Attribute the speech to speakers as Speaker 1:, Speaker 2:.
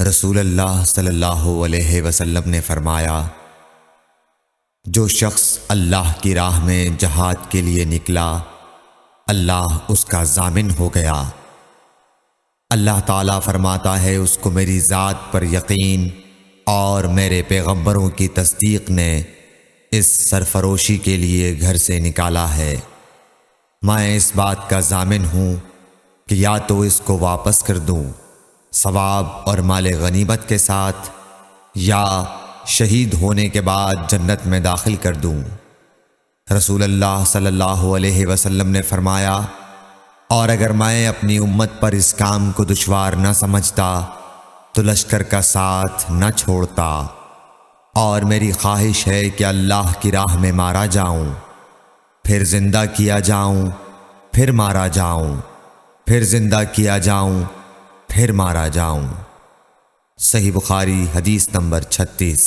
Speaker 1: رسول اللہ صلی اللہ علیہ وسلم نے فرمایا، جو شخص اللہ کی راہ میں جہاد کے لیے نکلا، اللہ اس کا ضامن ہو گیا۔ اللہ تعالیٰ فرماتا ہے، اس کو میری ذات پر یقین اور میرے پیغمبروں کی تصدیق نے اس سرفروشی کے لیے گھر سے نکالا ہے۔ میں اس بات کا ضامن ہوں کہ یا تو اس کو واپس کر دوں ثواب اور مال غنیمت کے ساتھ، یا شہید ہونے کے بعد جنت میں داخل کر دوں۔ رسول اللہ صلی اللہ علیہ وسلم نے فرمایا، اور اگر میں اپنی امت پر اس کام کو دشوار نہ سمجھتا تو لشکر کا ساتھ نہ چھوڑتا، اور میری خواہش ہے کہ اللہ کی راہ میں مارا جاؤں، پھر زندہ کیا جاؤں، پھر مارا جاؤں، پھر زندہ کیا جاؤں، پھر مارا جاؤں۔ صحیح بخاری حدیث نمبر 36۔